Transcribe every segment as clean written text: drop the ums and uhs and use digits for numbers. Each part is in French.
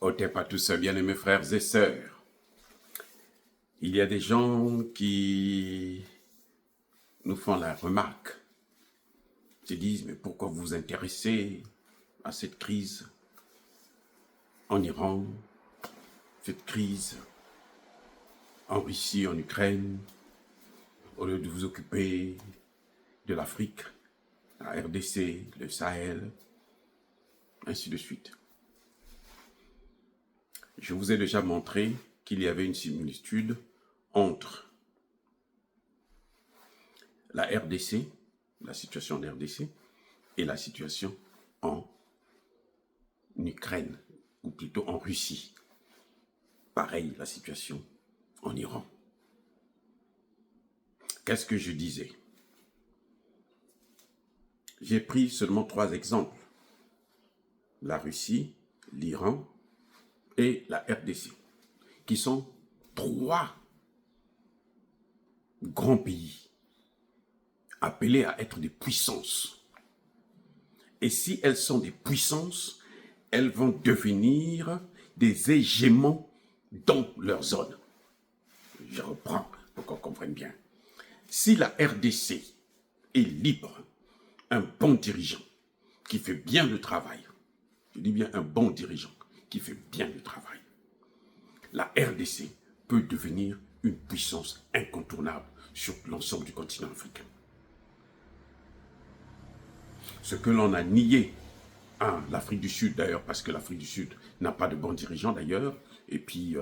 Otep à tous, bien-aimés frères et sœurs. Il y a des gens qui nous font la remarque, se disent, mais pourquoi vous vous intéressez à cette crise en Iran, cette crise en Russie, en Ukraine, au lieu de vous occuper de l'Afrique, la RDC, le Sahel, ainsi de suite. Je vous ai déjà montré qu'il y avait une similitude entre la RDC, la situation en RDC, et la situation en Ukraine, ou plutôt en Russie. Pareil, la situation en Iran. Qu'est-ce que je disais? J'ai pris seulement 3 exemples. La Russie, l'Iran et la RDC, qui sont 3 grands pays appelés à être des puissances. Et si elles sont des puissances, elles vont devenir des hégémons dans leur zone. Je reprends pour qu'on comprenne bien. Si la RDC est libre, un bon dirigeant qui fait bien le travail, je dis bien un bon dirigeant qui fait bien le travail, la RDC peut devenir une puissance incontournable sur l'ensemble du continent africain. Ce que l'on a nié à l'Afrique du Sud d'ailleurs, parce que l'Afrique du Sud n'a pas de bons dirigeants d'ailleurs, et puis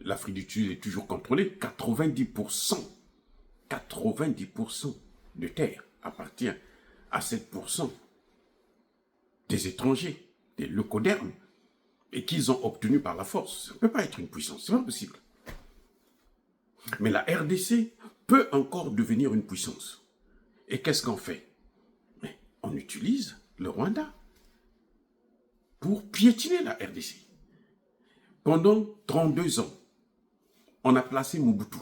l'Afrique du Sud est toujours contrôlée, 90% de terre appartient à 7% des étrangers, des leucodermes, et qu'ils ont obtenu par la force. Ça ne peut pas être une puissance, c'est pas possible. Mais la RDC peut encore devenir une puissance. Et qu'est-ce qu'on fait? Mais on utilise le Rwanda pour piétiner la RDC. Pendant 32 ans, on a placé Mobutu.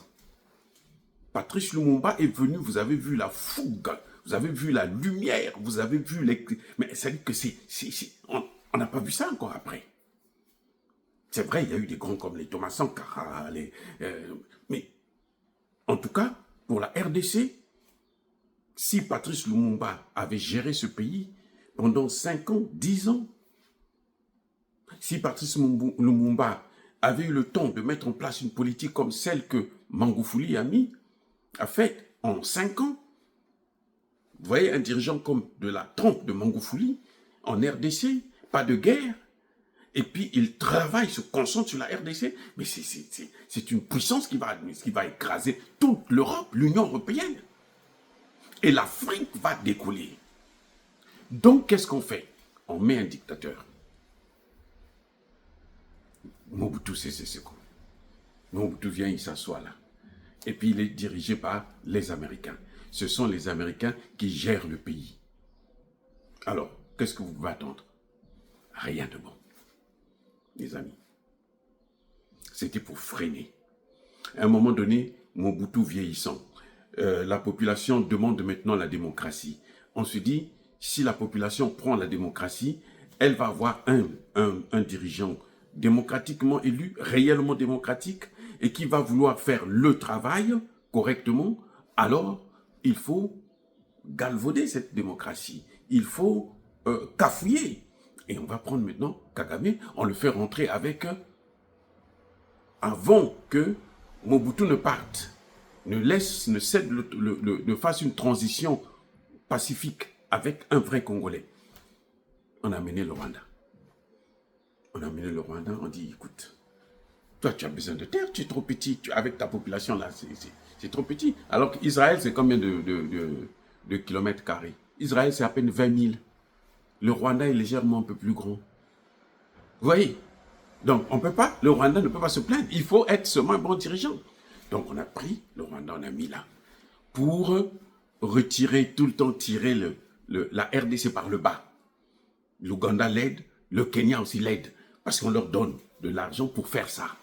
Patrice Lumumba est venu, vous avez vu la fougue, vous avez vu la lumière, vous avez vu les... Mais ça dit que on n'a pas vu ça encore après. C'est vrai, il y a eu des grands comme les Thomas Sankara, mais en tout cas, pour la RDC, si Patrice Lumumba avait géré ce pays pendant 5 ans, 10 ans, si Patrice Lumumba avait eu le temps de mettre en place une politique comme celle que Magufuli a fait en 5 ans, vous voyez un dirigeant comme de la trempe de Magufuli en RDC, pas de guerre, et puis il travaille, se concentre sur la RDC, mais c'est une puissance qui va écraser toute l'Europe, l'Union européenne. Et l'Afrique va décoller. Donc, qu'est-ce qu'on fait? On met un dictateur. Mobutu Sese Seko. Mobutu vient, il s'assoit là. Et puis, il est dirigé par les Américains. Ce sont les Américains qui gèrent le pays. Alors, qu'est-ce que vous pouvez attendre? Rien de bon, les amis. C'était pour freiner. À un moment donné, Mobutu vieillissant, la population demande maintenant la démocratie. On se dit, si la population prend la démocratie, elle va avoir un dirigeant démocratiquement élu, réellement démocratique, et qui va vouloir faire le travail correctement. Alors, il faut galvauder cette démocratie. Il faut cafouiller. Et on va prendre maintenant Kagame, on le fait rentrer avec... avant que Mobutu ne parte, ne fasse une transition pacifique avec un vrai Congolais. On a mené le Rwanda. On a mené le Rwanda, on dit, écoute, toi tu as besoin de terre, tu es trop petit, avec ta population là, c'est trop petit. Alors qu'Israël, c'est combien de kilomètres carrés? Israël, c'est à peine 20 000. Le Rwanda est légèrement un peu plus grand. Vous voyez? Donc, le Rwanda ne peut pas se plaindre. Il faut être seulement un bon dirigeant. Donc, on a pris le Rwanda, on a mis là, pour retirer, tout le temps tirer la RDC par le bas. L'Ouganda l'aide, le Kenya aussi l'aide, parce qu'on leur donne de l'argent pour faire ça.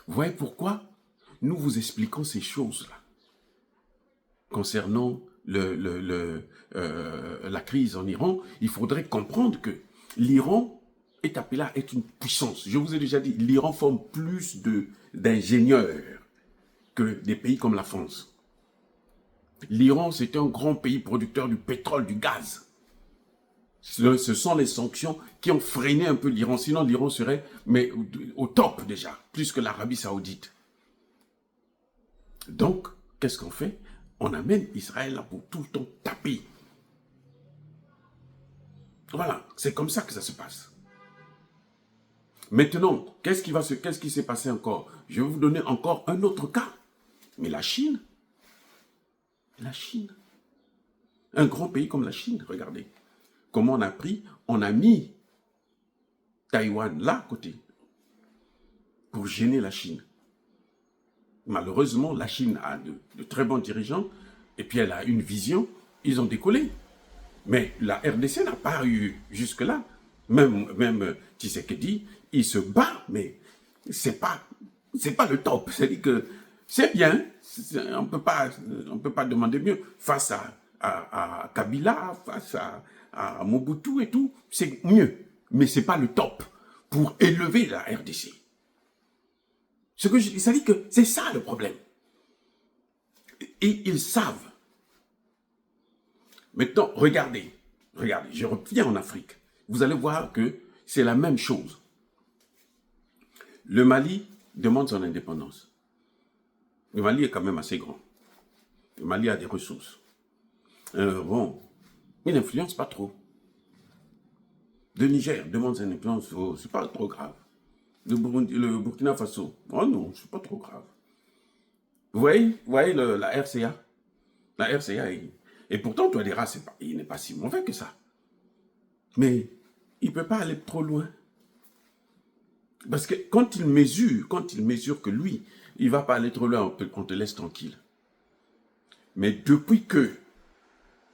Vous voyez pourquoi nous vous expliquons ces choses-là concernant la crise en Iran? Il faudrait comprendre que l'Iran est appelé à être une puissance. Je vous ai déjà dit, l'Iran forme plus d'ingénieurs que des pays comme la France. L'Iran, c'est un grand pays producteur du pétrole, du gaz. Ce sont les sanctions qui ont freiné un peu l'Iran. Sinon, l'Iran serait au top déjà, plus que l'Arabie Saoudite. Donc, qu'est-ce qu'on fait? On amène Israël là pour tout le temps taper. Voilà, c'est comme ça que ça se passe. Maintenant, qu'est-ce qui s'est passé encore? Je vais vous donner encore un autre cas. Mais la Chine, un grand pays comme la Chine, regardez. Comment on a mis Taïwan là à côté pour gêner la Chine. Malheureusement, la Chine a de très bons dirigeants et puis elle a une vision, ils ont décollé. Mais la RDC n'a pas eu jusque-là. Même Tshisekedi, il se bat, mais c'est pas le top. C'est-à-dire que c'est bien, on peut pas demander mieux. Face à Kabila, face à Mobutu et tout, c'est mieux. Mais c'est pas le top pour élever la RDC. Ça dit que c'est ça le problème. Et ils savent. Maintenant, regardez, je reviens en Afrique. Vous allez voir que c'est la même chose. Le Mali demande son indépendance. Le Mali est quand même assez grand. Le Mali a des ressources. Bon, il n'influence pas trop. Le Niger demande son indépendance. Oh, c'est pas trop grave. Le Burkina Faso. Oh non, c'est pas trop grave. Vous voyez la RCA. La RCA, et pourtant, Touadéra, il n'est pas si mauvais que ça. Mais il ne peut pas aller trop loin. Parce que quand il mesure que lui, il ne va pas aller trop loin, on te laisse tranquille. Mais depuis que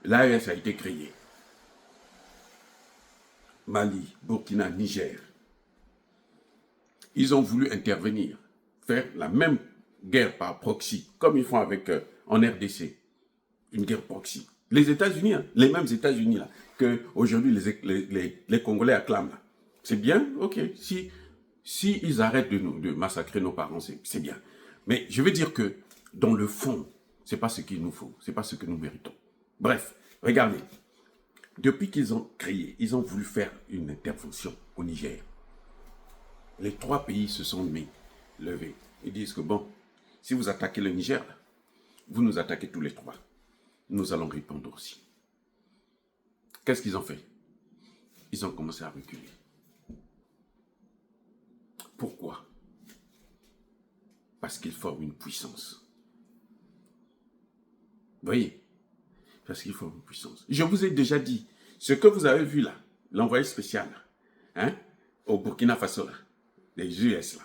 l'AES a été créée, Mali, Burkina, Niger, ils ont voulu intervenir, faire la même guerre par proxy, comme ils font en RDC, une guerre proxy. Les États-Unis, les mêmes États-Unis là, que aujourd'hui les Congolais acclament. C'est bien, ok. Si ils arrêtent de massacrer nos parents, c'est bien. Mais je veux dire que dans le fond, c'est pas ce qu'il nous faut, c'est pas ce que nous méritons. Bref, regardez. Depuis qu'ils ont créé, ils ont voulu faire une intervention au Niger. Les 3 pays se sont levés. Ils disent que bon, si vous attaquez le Niger, vous nous attaquez tous les 3. Nous allons répondre aussi. Qu'est-ce qu'ils ont fait? Ils ont commencé à reculer. Pourquoi? Parce qu'ils forment une puissance. Vous voyez? Parce qu'ils forment une puissance. Je vous ai déjà dit, ce que vous avez vu là, l'envoyé spécial, hein, au Burkina Faso, là, les US, là,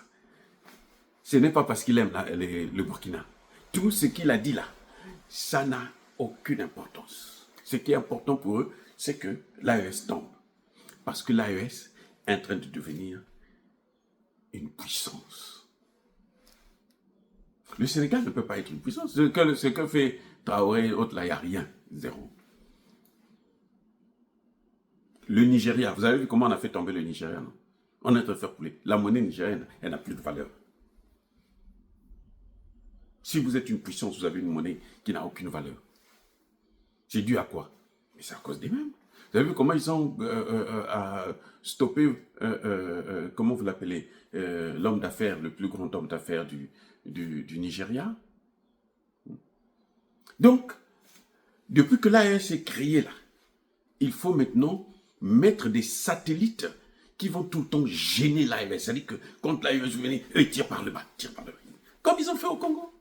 ce n'est pas parce qu'il aime le Burkina. Tout ce qu'il a dit là, ça n'a aucune importance. Ce qui est important pour eux, c'est que l'AES tombe. Parce que l'AES est en train de devenir une puissance. Le Sénégal ne peut pas être une puissance. Ce que fait Traoré et autres, là, il n'y a rien. Zéro. Le Nigeria, vous avez vu comment on a fait tomber le Nigeria, non? On est en train de faire couler. La monnaie nigérienne, elle n'a plus de valeur. Si vous êtes une puissance, vous avez une monnaie qui n'a aucune valeur. C'est dû à quoi? Mais c'est à cause des mêmes. Vous avez vu comment ils ont stoppé, comment vous l'appelez, l'homme d'affaires, le plus grand homme d'affaires du Nigeria? Donc, depuis que l'AES est créé là, il faut maintenant mettre des satellites qui vont tout le temps gêner l'AES. C'est-à-dire que quand l'AES venait, ils tirent par le bas, Comme ils ont fait au Congo.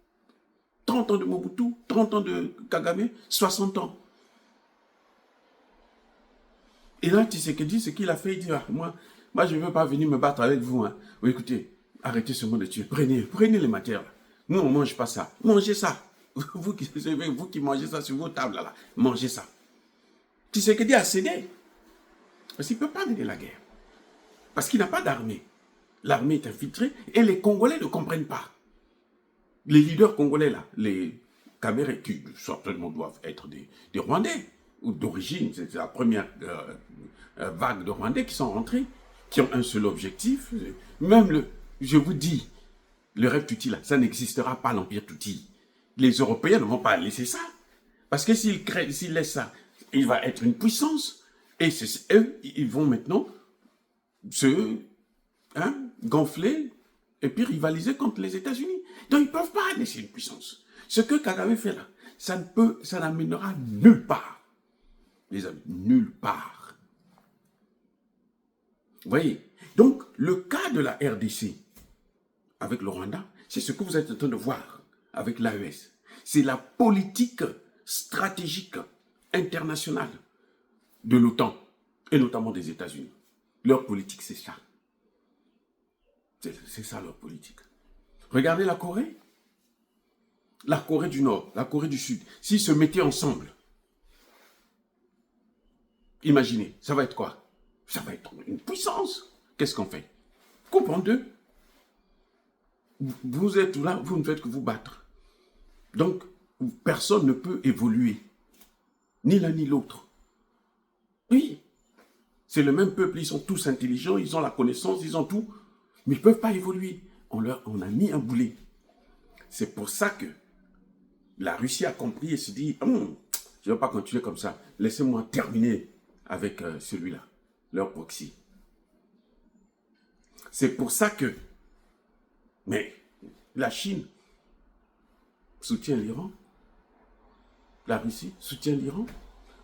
30 ans de Mobutu, 30 ans de Kagame, 60 ans. Et là, Tshisekedi, ce qu'il a fait, il dit, moi je ne veux pas venir me battre avec vous. Hein. Oui, écoutez, arrêtez ce monde de tuer. Prenez les matières. Là. Nous, on ne mange pas ça. Mangez ça. Vous qui mangez ça sur vos tables, là, mangez ça. Tshisekedi a cédé. Parce qu'il ne peut pas mener la guerre. Parce qu'il n'a pas d'armée. L'armée est infiltrée et les Congolais ne comprennent pas. Les leaders congolais, là, les Camérés, qui certainement doivent être des Rwandais, ou d'origine, c'est la première vague de Rwandais qui sont rentrés, qui ont un seul objectif. Même je vous dis, le rêve Tuti, là, ça n'existera pas, l'Empire Tuti. Les Européens ne vont pas laisser ça. Parce que s'ils laissent ça, il va être une puissance. Et eux, ils vont maintenant se gonfler et puis rivaliser contre les États-Unis. Donc, ils ne peuvent pas laisser une puissance. Ce que Kagame fait là, ça n'amènera nulle part. Les amis, nulle part. Vous voyez? Donc, le cas de la RDC avec le Rwanda, c'est ce que vous êtes en train de voir avec l'AES. C'est la politique stratégique internationale de l'OTAN et notamment des États-Unis. Leur politique, c'est ça. C'est ça leur politique. Regardez la Corée du Nord, la Corée du Sud. S'ils se mettaient ensemble, imaginez, ça va être quoi? Ça va être une puissance. Qu'est-ce qu'on fait? Coupons d'eux. Vous êtes là, vous ne faites que vous battre. Donc, personne ne peut évoluer. Ni l'un ni l'autre. Oui. C'est le même peuple, ils sont tous intelligents, ils ont la connaissance, ils ont tout. Mais ils ne peuvent pas évoluer. On a mis un boulet. C'est pour ça que la Russie a compris et se dit, je ne vais pas continuer comme ça. Laissez-moi terminer avec celui-là, leur proxy. C'est pour ça que, mais la Chine soutient l'Iran, la Russie soutient l'Iran,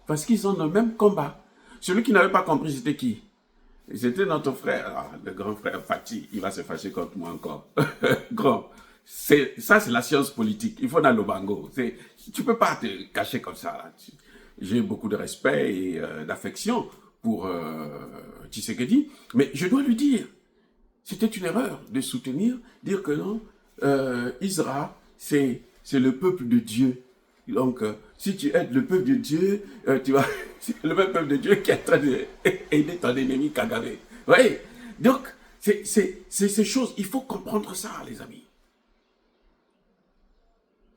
parce qu'ils ont le même combat. Celui qui n'avait pas compris, c'était qui? C'était notre frère, le grand frère Fatih. Il va se fâcher contre moi encore. Grand. Ça, c'est la science politique. Il faut dans le bango. Tu ne peux pas te cacher comme ça. J'ai beaucoup de respect et d'affection pour Tshisekedi, mais je dois lui dire, c'était une erreur de soutenir, dire que non, Israël, c'est le peuple de Dieu. Donc, si tu aides le peuple de Dieu, tu vas... C'est le même peuple de Dieu qui est en train d'aider ton ennemi Kagame. Oui. Donc, c'est ces choses. Il faut comprendre ça, les amis.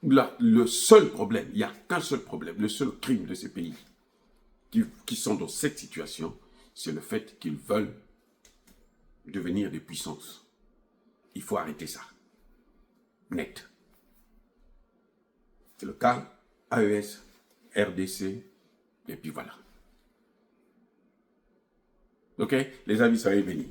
Là, le seul problème, il n'y a qu'un seul problème, le seul crime de ces pays qui sont dans cette situation, c'est le fait qu'ils veulent devenir des puissances. Il faut arrêter ça. Net. C'est le cas AES, RDC, et puis voilà. Ok? Les amis, soyez bénis.